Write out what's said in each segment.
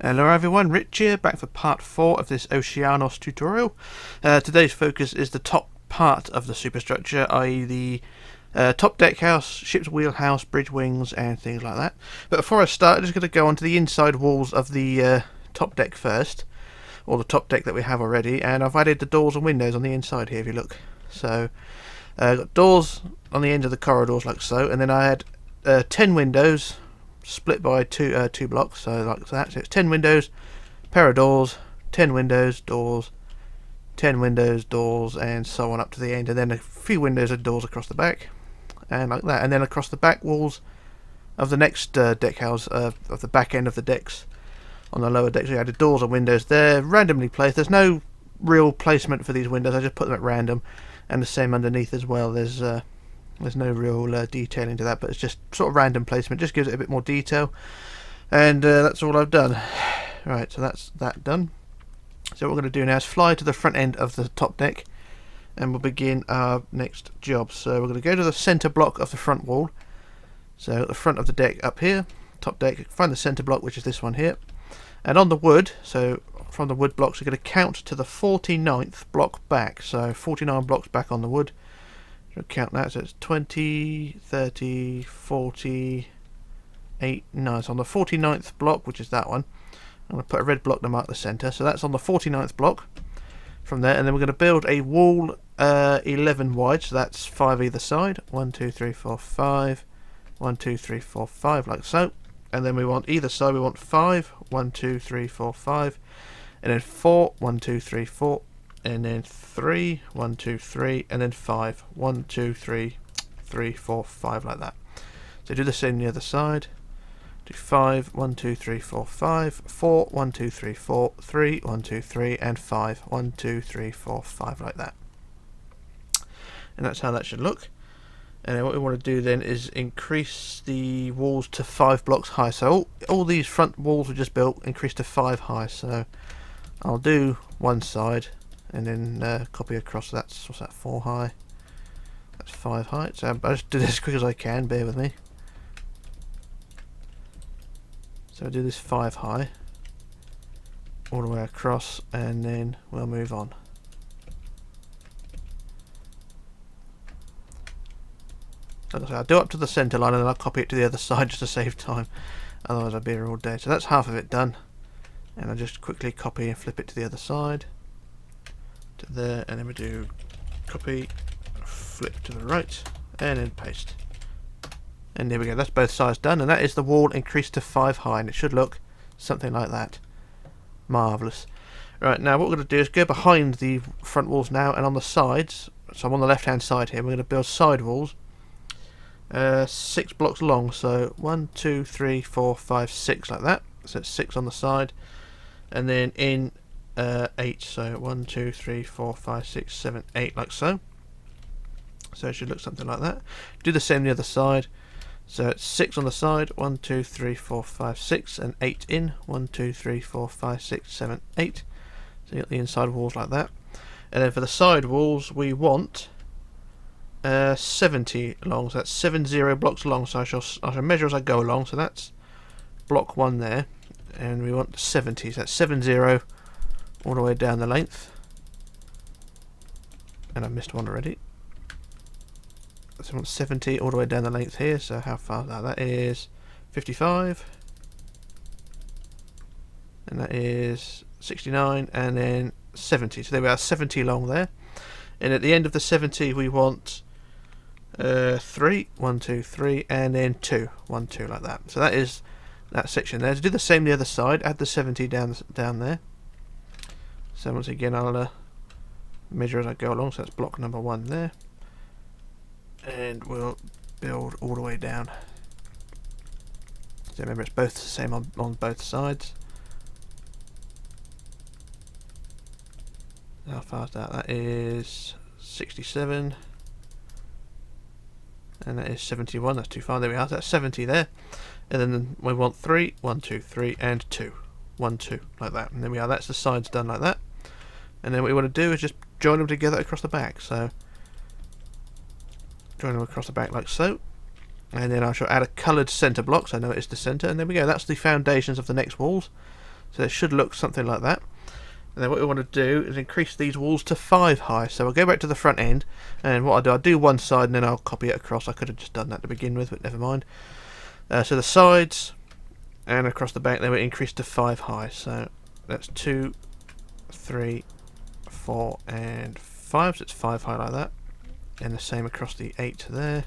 Hello everyone, Rich here, back for part 4 of this Oceanos tutorial. Today's focus is the top part of the superstructure, i.e. the top deck house, ship's wheelhouse, bridge wings and things like that. But before I start, I'm just going to go onto the inside walls of the top deck first, or the top deck that we have already, and I've added the doors and windows on the inside here if you look. So, got doors on the end of the corridors like so, and then I had 10 windows split by two blocks, so like that. So it's 10 windows, pair of doors, 10 windows, doors, 10 windows, doors, and so on up to the end, and then a few windows and doors across the back, and like that. And then across the back walls of the next deck house, of the back end of the decks, on the lower decks, we added doors and windows there, randomly placed. There's no real placement for these windows, I just put them at random, and the same underneath as well. There's no real detailing to that, but it's just sort of random placement, just gives it a bit more detail, and that's all I've done. Right, so that's that done. So what we're going to do now is fly to the front end of the top deck, and we'll begin our next job. So we're going to go to the centre block of the front wall, so at the front of the deck up here, top deck, find the centre block, which is this one here, and on the wood, so from the wood blocks we're going to count to the 49th block back, so 49 blocks back on the wood. Count that, so it's 20, 30, 40, 8, 9. So on the 49th block, which is that one, I'm going to put a red block to mark the centre. So that's on the 49th block from there, and then we're going to build a wall 11 wide, so that's 5 either side. 1, 2, 3, 4, 5. 1, 2, 3, 4, 5, like so. And then we want either side, we want 5. 1, 2, 3, 4, 5. And then 4. 1, 2, 3, 4. And then 3, 1, 2, 3, and then 5, 1, 2, 3, 3, 4, 5, like that. So do the same on the other side. Do 5, 1, 2, 3, 4, 5, 4, 1, 2, 3, 4, 3, 1, 2, 3, and 5, 1, 2, 3, 4, 5, like that. And that's how that should look. And then what we want to do then is increase the walls to 5 blocks high. So all these front walls we just built increase to 5 high. So I'll do one side, and then copy across. That's, what's that, 4 high, that's 5 high. So I'll just do this as quick as I can, bear with me. So I'll do this 5 high all the way across, and then we'll move on. Like I say, I'll do up to the centre line and then I'll copy it to the other side just to save time, otherwise I'll be here all day. So that's half of it done, and I'll just quickly copy and flip it to the other side, to there, and then we do copy, flip to the right, and then paste. And there we go, that's both sides done, and that is the wall increased to 5 high, and it should look something like that. Marvellous. Right, now what we're going to do is go behind the front walls now, and on the sides, so I'm on the left hand side here, we're going to build side walls 6 blocks long, so 1, 2, 3, 4, 5, 6, like that. So it's 6 on the side, and then in 8, so 1, 2, 3, 4, 5, 6, 7, 8, like so. So it should look something like that. Do the same on the other side. So it's 6 on the side, 1, 2, 3, 4, 5, 6, and 8 in. 1, 2, 3, 4, 5, 6, 7, 8. So you got the inside walls like that. And then for the side walls, we want 70 long. So that's 70 blocks long. So I shall measure as I go along. So that's block 1 there, and we want 70. So that's 70 all the way down the length. And I missed one already. So we want 70 all the way down the length here. So how far is that? That is 55. And that is 69, and then 70. So there we are, 70 long there. And at the end of the 70 we want 3, 1, 2, 3, and then 2, 1, 2, like that. So that is that section there. To do the same the other side, add the 70 down there. So once again I'll measure as I go along, so that's block number 1 there, and we'll build all the way down. So remember, it's both the same on both sides. How far is that? That is 67, and that is 71. That's too far. There we are. That's 70 there, and then we want 3, 1, 2, 3, and 2, 1, 2, like that. And there we are. That's the sides done like that. And then what we want to do is just join them together across the back. So join them across the back like so, and then I shall add a coloured centre block so I know it's the centre, and there we go. That's the foundations of the next walls. So it should look something like that. And then what we want to do is increase these walls to 5 high. So I'll go back to the front end, and what I'll do one side and then I'll copy it across. I could have just done that to begin with, but never mind. So the sides and across the back, they will increase to 5 high. So that's 2, 3, 4 and 5. So it's 5 high like that. And the same across the 8 there.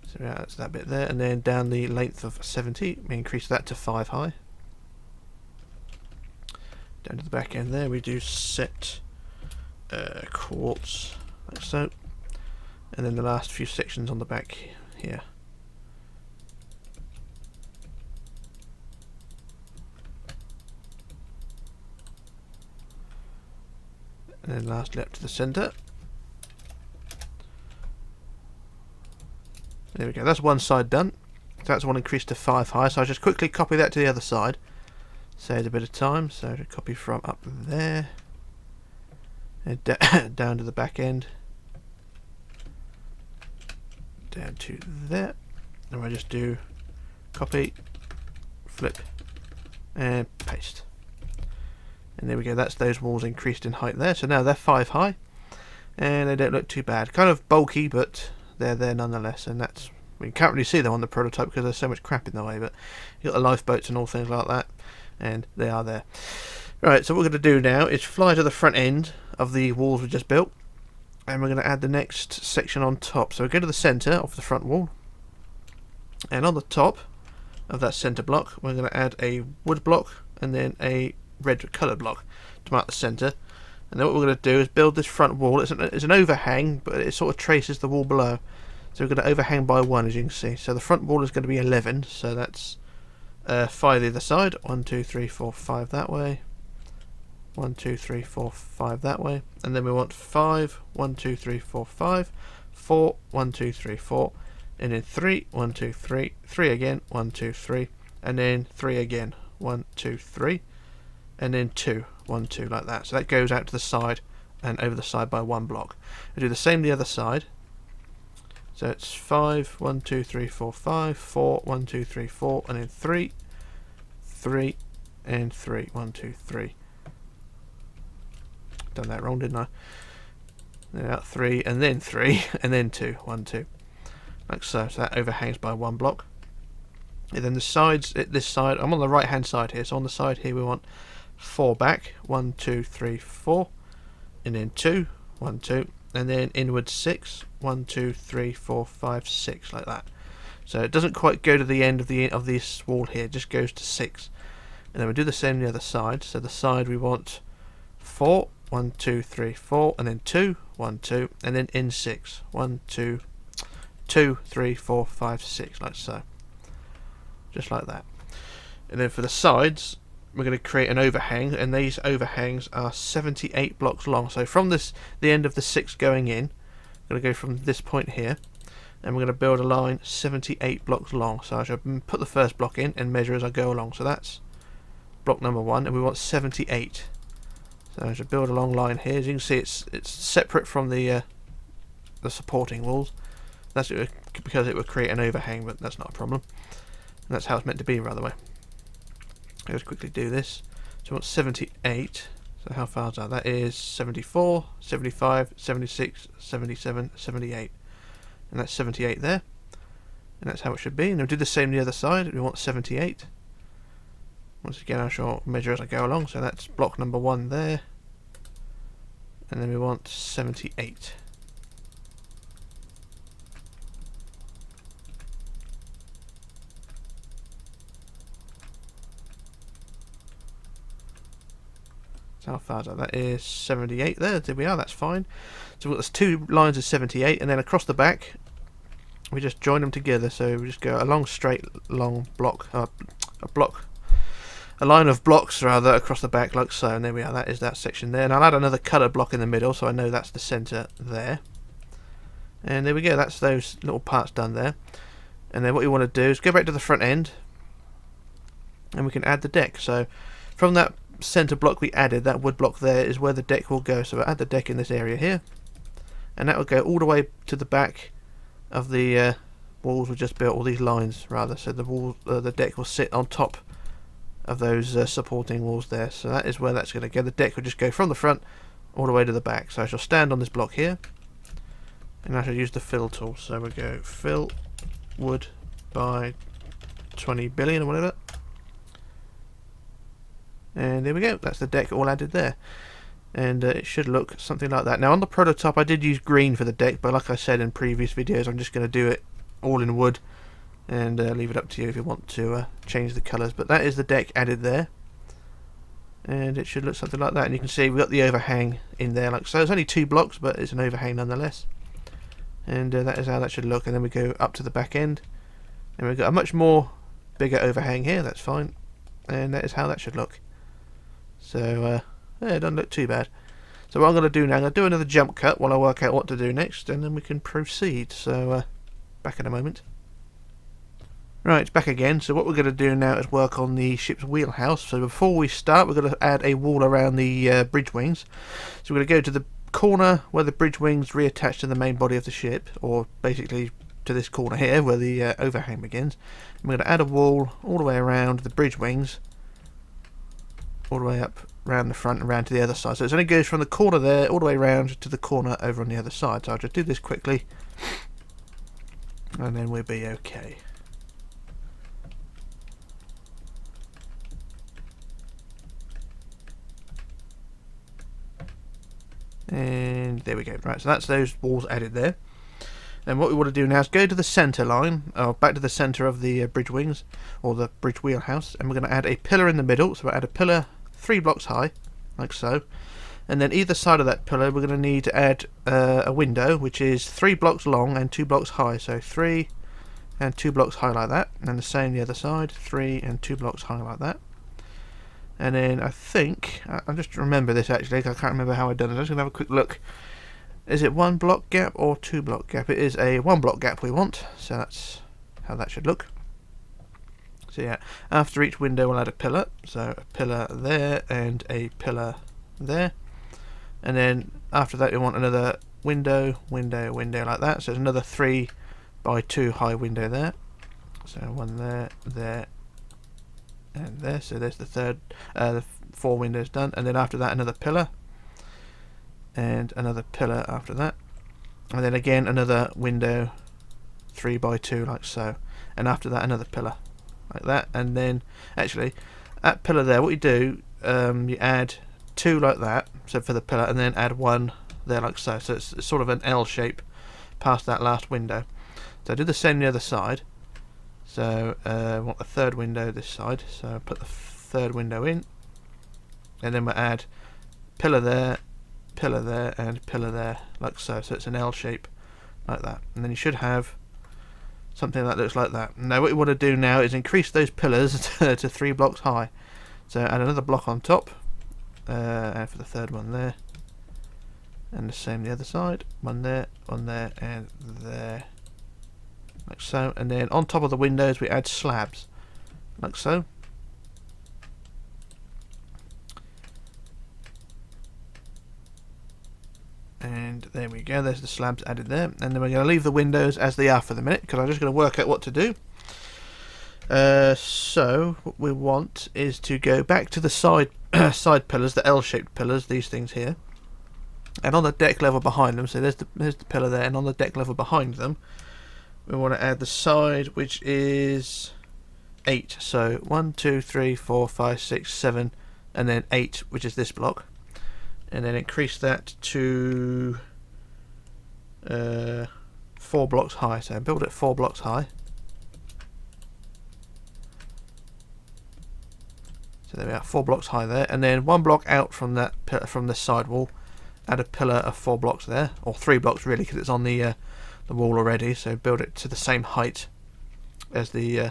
So yeah, that's that bit there, and then down the length of 70, we increase that to 5 high. Down to the back end there, we do set quartz, like so. And then the last few sections on the back here. And then lastly up to the centre. There we go, that's one side done. So that's one increased to 5 high, so I'll just quickly copy that to the other side. Saves a bit of time, so to copy from up there and down to the back end, down to there, and we'll just do copy, flip and paste. And there we go, that's those walls increased in height there. So now they're 5 high and they don't look too bad. Kind of bulky, but they're there nonetheless, and that's, we can't really see them on the prototype because there's so much crap in the way, but you've got the lifeboats and all things like that, and they are there. Right, so what we're going to do now is fly to the front end of the walls we just built, and we're going to add the next section on top. So we go to the centre of the front wall, and on the top of that centre block we're going to add a wood block and then a red coloured block to mark the centre. And then what we're going to do is build this front wall. It's an overhang, but it sort of traces the wall below. So we're going to overhang by 1, as you can see. So the front wall is going to be 11, so that's 5 either side. 1, 2, 3, 4, 5 that way. 1, 2, 3, 4, 5 that way. And then we want 5, 1, 2, 3, 4, 5, 4, 1, 2, 3, 4, and then 3, 1, 2, 3, 3 again, 1, 2, 3, and then 3 again, 1, 2, 3, and then 2, 1, 2, like that. So that goes out to the side and over the side by 1 block. We do the same the other side. So it's 5, 1, 2, 3, 4, 5, 4, 1, 2, 3, 4, and then 3, 3, and 3, 1, 2, 3. Done that wrong, didn't I? Then out 3, and then 3, and then 2, 1, 2. Like so. So that overhangs by 1 block. And then the sides, this side, I'm on the right hand side here, so on the side here we want 4 back, 1, 2, 3, 4, and then 2, 1, 2, and then inward 6, 1, 2, 3, 4, 5, 6, like that. So it doesn't quite go to the end of this wall here, it just goes to 6. And then we do the same on the other side. So the side we want 4, 1, 2, 3, 4, and then 2, 1, 2, and then in 6, 1, 2, 2, 3, 4, 5, 6, like so. Just like that. And then for the sides, we're going to create an overhang, and these overhangs are 78 blocks long. So from the end of the 6 going in, we're going to go from this point here, and we're going to build a line 78 blocks long. So I shall put the first block in and measure as I go along. So that's block number 1, and we want 78. So I should build a long line here. As you can see, it's separate from the supporting walls. That's because it would create an overhang, but that's not a problem. And that's how it's meant to be, by the way. I'll just quickly do this. So we want 78. So how far is that? That is 74, 75, 76, 77, 78. And that's 78 there. And that's how it should be. And we'll do the same on the other side. We want 78. Once again, I shall measure as I go along. So that's block number 1 there. And then we want 78. So how far is that? That is 78 there. There we are, that's fine. So we've got 2 lines of 78, and then across the back we just join them together. So we just go a long straight long block, a line of blocks rather across the back like so, and there we are, that is that section there. And I'll add another coloured block in the middle so I know that's the centre there. And there we go, that's those little parts done there. And then what you want to do is go back to the front end, and we can add the deck. So from that centre block we added, that wood block there is where the deck will go. So we'll add the deck in this area here, and that will go all the way to the back of the walls will just build all these lines rather, so the deck will sit on top of those supporting walls there. So that is where that's going to go. The deck will just go from the front all the way to the back. So I shall stand on this block here, and I shall use the fill tool. So we'll go fill wood by 20 billion or whatever, and there we go. That's the deck all added there, and it should look something like that. Now on the prototype I did use green for the deck, but like I said in previous videos, I'm just going to do it all in wood, and leave it up to you if you want to change the colours. But that is the deck added there, and it should look something like that. And you can see we've got the overhang in there like so. It's only 2 blocks, but it's an overhang nonetheless, and that is how that should look. And then we go up to the back end, and we've got a much more bigger overhang here. That's fine, and that is how that should look. So yeah, it doesn't look too bad. So what I'm going to do now, I'm going to do another jump cut while I work out what to do next, and then we can proceed. So back in a moment. Right, back again. So what we're going to do now is work on the ship's wheelhouse. So before we start, we're going to add a wall around the bridge wings. So we're going to go to the corner where the bridge wings reattach to the main body of the ship, or basically to this corner here where the overhang begins. And we're going to add a wall all the way around the bridge wings, all the way up around the front and around to the other side. So it only goes from the corner there all the way around to the corner over on the other side. So I'll just do this quickly, and then we'll be okay. And there we go. Right, so that's those walls added there. And what we want to do now is go to the centre line, or back to the centre of the bridge wings, or the bridge wheelhouse, and we're going to add a pillar in the middle. So we'll add a pillar 3 blocks high, like so. And then either side of that pillar we're going to need to add a window, which is 3 blocks long and 2 blocks high. So 3 and 2 blocks high like that. And the same the other side, 3 and 2 blocks high like that. And then I think, I just remember this actually, I can't remember how I've done it. I'm just going to have a quick look. Is it 1 block gap or 2 block gap? It is a 1 block gap we want, so that's how that should look. So yeah, after each window we'll add a pillar. So a pillar there and a pillar there. And then after that we want another window, window, window like that. So there's another 3 by 2 high window there. So one there, there, and there. So there's the third, the 4 windows done. And then after that another pillar, and another pillar after that, and then again another window 3 by 2 like so, and after that another pillar like that. And then actually that pillar there, what you do, you add 2 like that, so for the pillar, and then add 1 there like so. So it's sort of an L shape past that last window. So I do the same the other side. So I want the 3rd window this side, so put the 3rd window in, and then we'll add pillar there, and pillar there like so. So it's an L shape like that, and then you should have something that looks like that. Now what you want to do now is increase those pillars to 3 blocks high. So add another block on top, and for the 3rd one there, and the same the other side, one there, and there like so. And then on top of the windows we add slabs like so. And there we go, there's the slabs added there. And then we're going to leave the windows as they are for the minute, because I'm just going to work out what to do. So what we want is to go back to the side side pillars, the L-shaped pillars, these things here, and on the deck level behind them. So there's the pillar there, and on the deck level behind them we want to add the side, which is 8. So 1, 2, 3, 4, 5, 6, 7, and then 8, which is this block. And then increase that to 4 blocks high. So build it 4 blocks high. So there we are, 4 blocks high there. And then 1 block out from that from the side wall, add a pillar of 4 blocks there, or 3 blocks really, because it's on the wall already. So build it to the same height as the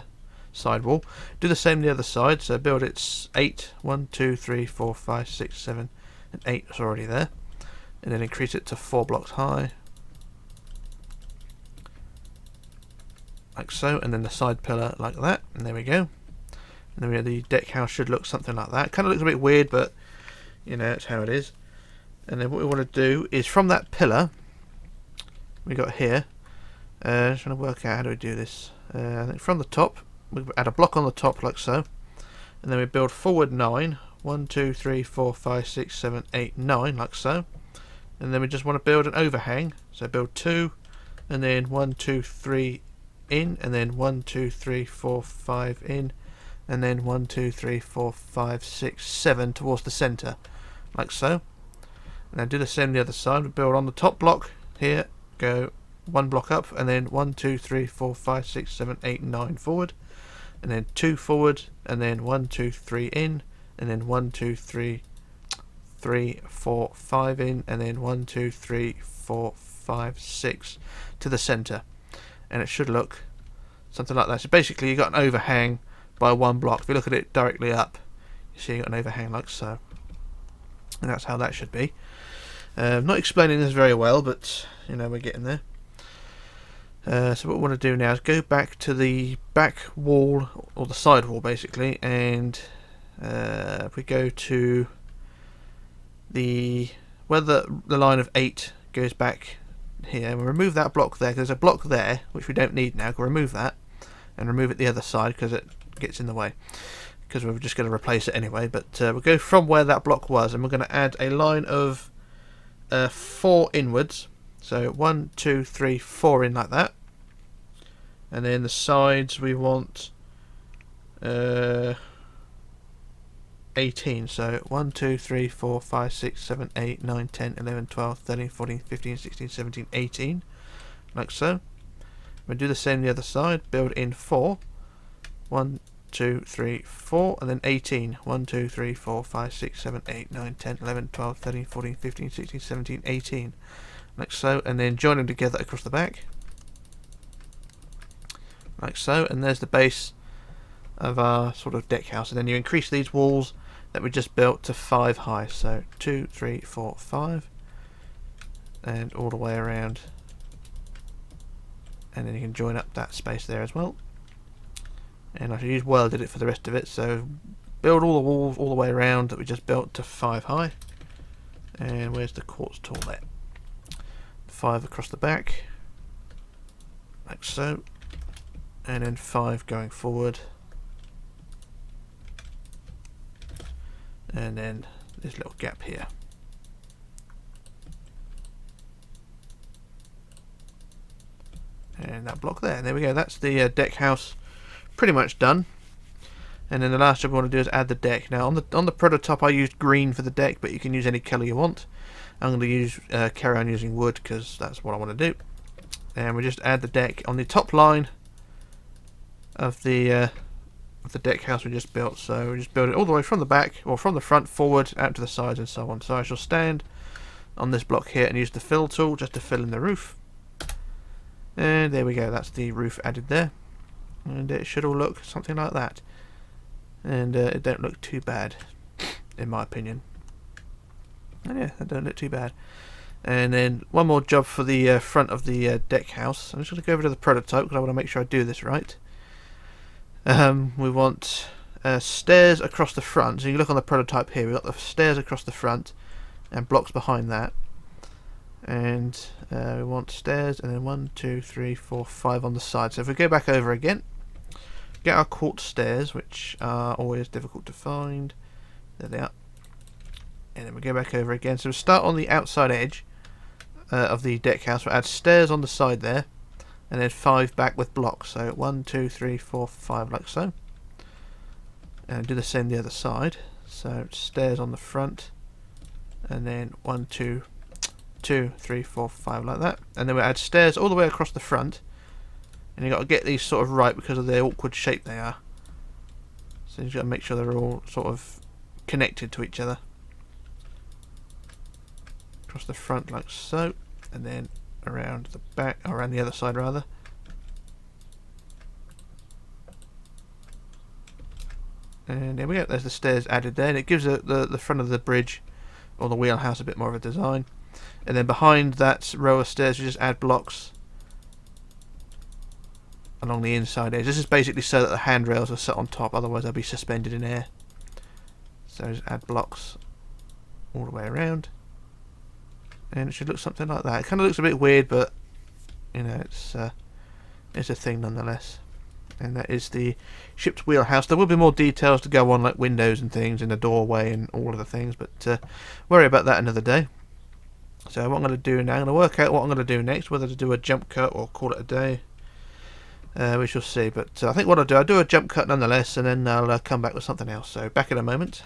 side wall. Do the same the other side. So build it 8, 1, 2, 3, 4, 5, 6, 7. And 8 is already there, and then increase it to 4 blocks high like so, and then the side pillar like that, and there we go. And then the deck house should look something like that. Kind of looks a bit weird, but you know, it's how it is. And then what we want to do is from that pillar we got here, Just trying to work out how do we do this. I think from the top, we add a block on the top like so, and then we build forward 9. 1, 2, 3, 4, 5, 6, 7, 8, 9 like so, and then we just want to build an overhang. So build 2, and then 1, 2, 3 in, and then 1, 2, 3, 4, 5 in, and then 1, 2, 3, 4, 5, 6, 7 towards the centre, like so. And then do the same on the other side. We build on the top block here, go 1 block up, and then 1, 2, 3, 4, 5, 6, 7, 8, 9 forward, and then 2 forward, and then 1, 2, 3 in, and then 1, 2, 3, 4, 5 in, and then 1, 2, 3, 4, 5, 6 to the centre. And it should look something like that. So basically you got an overhang by 1 block. If you look at it directly up, you see you got an overhang like so. And that's how that should be. I'm not explaining this very well, but you know, we're getting there. So what we want to do now is go back to the back wall, or the side wall basically, and if we go to where the line of 8 goes back here, and we remove that block there, because there's a block there which we don't need now. We'll remove that and remove it the other side because it gets in the way, because we're just going to replace it anyway. But we'll go from where that block was, and we're going to add a line of 4 inwards. So 1, 2, 3, 4 in like that, and then the sides we want 18. So 1, 2, 3, 4, 5, 6, 7, 8, 9, 10, 11, 12, 13, 14, 15, 16, 17, 18, like so. We'll do the same on the other side. Build in 4. 1, 2, 3, 4, and then 18. 1, 2, 3, 4, 5, 6, 7, 8, 9, 10, 11, 12, 13, 14, 15, 16, 17, 18, like so. And then join them together across the back, like so. And there's the base of our sort of deck house. And then you increase these walls that we just built to 5 high. So 2, 3, 4, 5, and all the way around. And then you can join up that space there as well. And I should use welded it for the rest of it. So build all the walls all the way around that we just built to 5 high. And where's the quartz tool there? 5 across the back, like so, and then 5 going forward, and then this little gap here. And that block there. And there we go. That's the deck house pretty much done. And then the last job we want to do is add the deck. Now on the prototype I used green for the deck, but you can use any colour you want. I'm going to use carry on using wood because that's what I want to do. And we just add the deck on the top line of the deck house we just built. So we just build it all the way from the back, or from the front forward, out to the sides and so on. So I shall stand on this block here and use the fill tool just to fill in the roof. And there we go, that's the roof added there. And it should all look something like that. And it don't look too bad, in my opinion. And yeah, that don't look too bad. And then one more job for the front of the deck house. I'm just going to go over to the prototype because I want to make sure I do this right. We want stairs across the front. So you look on the prototype here, we've got the stairs across the front and blocks behind that. And we want stairs, and then 1, 2, 3, 4, 5 on the side. So if we go back over again, get our quartz stairs, which are always difficult to find. There they are. And then we go back over again. So we start on the outside edge of the deck house. We'll add stairs on the side there, and then 5 back with blocks. So 1, 2, 3, 4, 5, like so. And do the same the other side. So stairs on the front, and then 1, 2, 3, 4, 5, like that. And then we add stairs all the way across the front. And you've got to get these sort of right because of the awkward shape they are. So you've got to make sure they're all sort of connected to each other. Across the front like so. And then around the back, or around the other side rather. And there we go, there's the stairs added there. And it gives the front of the bridge, or the wheelhouse, a bit more of a design. And then behind that row of stairs we just add blocks along the inside edge. This is basically so that the handrails are set on top, otherwise they'll be suspended in air. So just add blocks all the way around, and it should look something like that. It kind of looks a bit weird, but you know, it's is a thing nonetheless. And that is the ship's wheelhouse. There will be more details to go on, like windows and things in the doorway and all of the things, but worry about that another day. So what I'm going to do now, I'm going to work out what I'm going to do next, whether to do a jump cut or call it a day. We shall see, but I think what I'll do a jump cut nonetheless, and then I'll come back with something else. So back in a moment.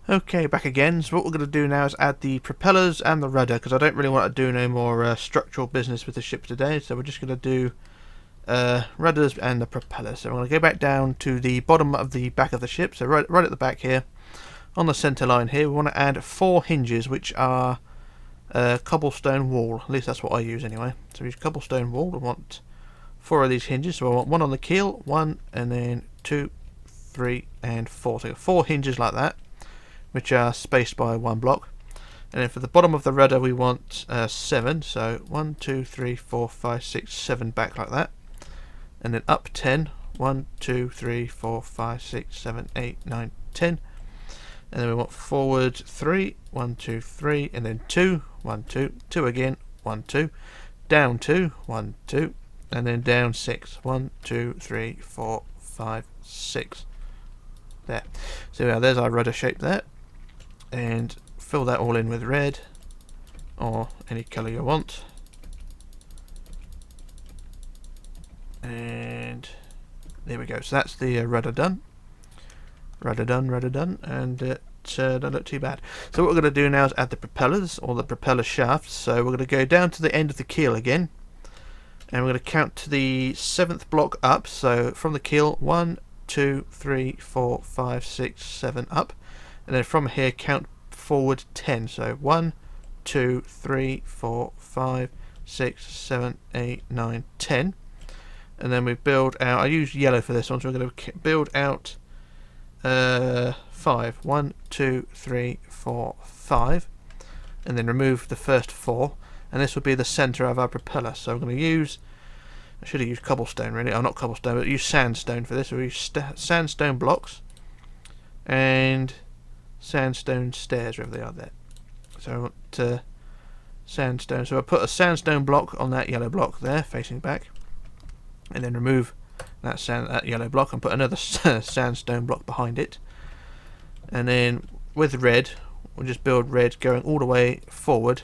Okay, back again. So what we're going to do now is add the propellers and the rudder, because I don't really want to do no more structural business with the ship today. So we're just going to do rudders and the propellers. So I'm going to go back down to the bottom of the back of the ship. So right at the back here, on the centre line here, we want to add 4 hinges, which are cobblestone wall. At least that's what I use anyway. So we use cobblestone wall. We want 4 of these hinges. So I want 1 on the keel, 1, and then 2, 3, and 4. So 4 hinges like that, which are spaced by 1 block. And then for the bottom of the rudder we want 7. So 1, 2, 3, 4, 5, 6, 7 back like that. And then up 10. 1, 2, 3, 4, 5, 6, 7, 8, 9, 10. And then we want forward 3. 1, 2, 3. And then 2. 1, 2. 2 again. 1, 2. Down 2. 1, 2. And then down 6. 1, 2, 3, 4, 5, 6. There. So now there's our rudder shape there. And fill that all in with red. Or any colour you want. And there we go. So that's the rudder done. Rudder done, and it don't look too bad. So what we're going to do now is add the propellers, or the propeller shafts. So we're going to go down to the end of the keel again, and we're going to count to the 7th block up. So from the keel, 1, 2, 3, 4, 5, 6, 7 up, and then from here count forward 10. So 1, 2, 3, 4, 5, 6, 7, 8, 9, 10. And then we build out, I use yellow for this one, so we're going to build out 5. 1, 2, 3, 4, 5. And then remove the first 4. And this will be the centre of our propeller. So I'm going to use, I should have used cobblestone really, not cobblestone, but use sandstone for this. We'll use sandstone blocks and sandstone stairs wherever they are there. So I want sandstone. So I'll put a sandstone block on that yellow block there, facing back. And then remove that yellow block and put another sandstone block behind it. And then with red, we'll just build red going all the way forward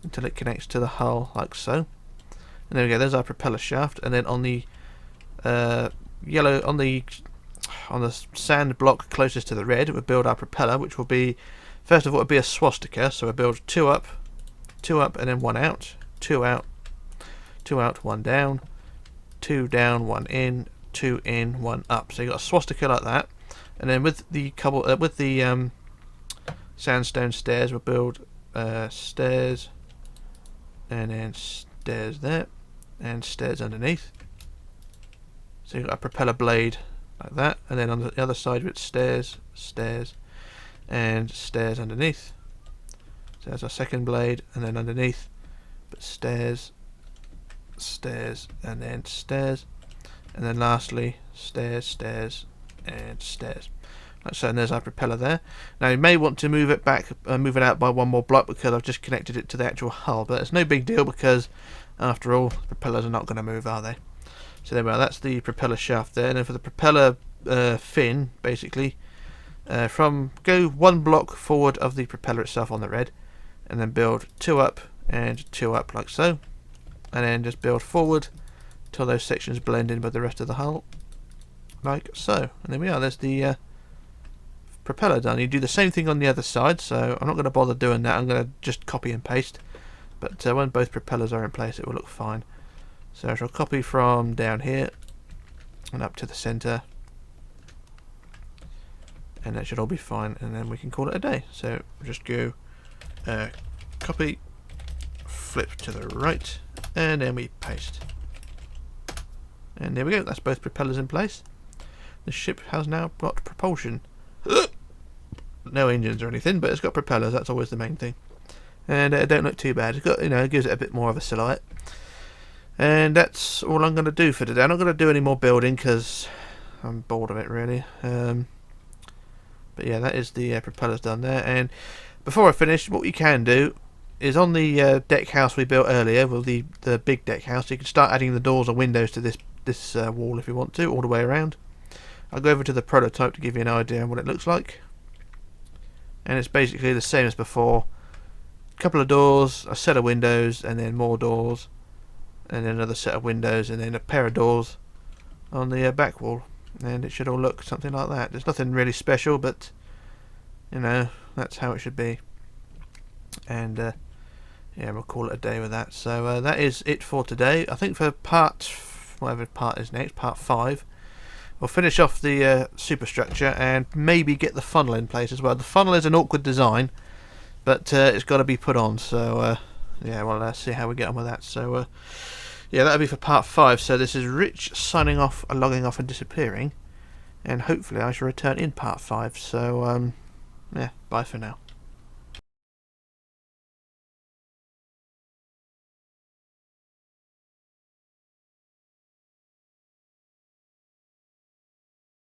until it connects to the hull like so. And there we go, there's our propeller shaft. And then on the yellow, on the sand block closest to the red, we'll build our propeller, which will be, first of all, it'll be a swastika. So we'll build 2 up, and then 1 out, 2 out, 2 out, 1 down, 2 down, 1 in, 2 in, 1 up. So you've got a swastika like that. And then with the sandstone stairs, we'll build stairs, and then stairs there, and stairs underneath. So you've got a propeller blade like that. And then on the other side with stairs, stairs, and stairs underneath. So there's our second blade, and then underneath, but stairs, stairs, and then stairs, and then lastly stairs, stairs, and stairs. Like so, and there's our propeller there. Now you may want to move it back, move it out by 1 more block, because I've just connected it to the actual hull, but it's no big deal because after all, propellers are not going to move, are they? So there we are, that's the propeller shaft there. And then for the propeller fin, basically, go 1 block forward of the propeller itself on the red, and then build 2 up and 2 up like so. And then just build forward till those sections blend in with the rest of the hull, like so. And there we are, there's the propeller done. You do the same thing on the other side, so I'm not going to bother doing that. I'm going to just copy and paste. But when both propellers are in place, it will look fine. So I shall copy from down here and up to the centre, and that should all be fine, and then we can call it a day. So we'll just go copy, flip to the right, and then we paste. And there we go, that's both propellers in place. The ship has now got propulsion. No engines or anything, but it's got propellers, that's always the main thing. And it don't look too bad. It's got, it gives it a bit more of a silhouette. And that's all I'm going to do for today. I'm not going to do any more building because I'm bored of it really. But yeah, that is the propellers done there. And before I finish, what you can do is on the deck house we built earlier, well, the big deck house. You can start adding the doors or windows to this wall if you want to, all the way around. I'll go over to the prototype to give you an idea of what it looks like. And it's basically the same as before. A couple of doors, a set of windows, and then more doors, and then another set of windows, and then a pair of doors on the back wall. And it should all look something like that. There's nothing really special, but you know, that's how it should be. And yeah, we'll call it a day with that. So that is it for today. I think for whatever part is next, part 5, we'll finish off the superstructure and maybe get the funnel in place as well. The funnel is an awkward design, but it's got to be put on. So yeah, we'll see how we get on with that. So yeah, that'll be for part 5. So this is Rich signing off, logging off and disappearing, and hopefully I shall return in part 5. So yeah, bye for now.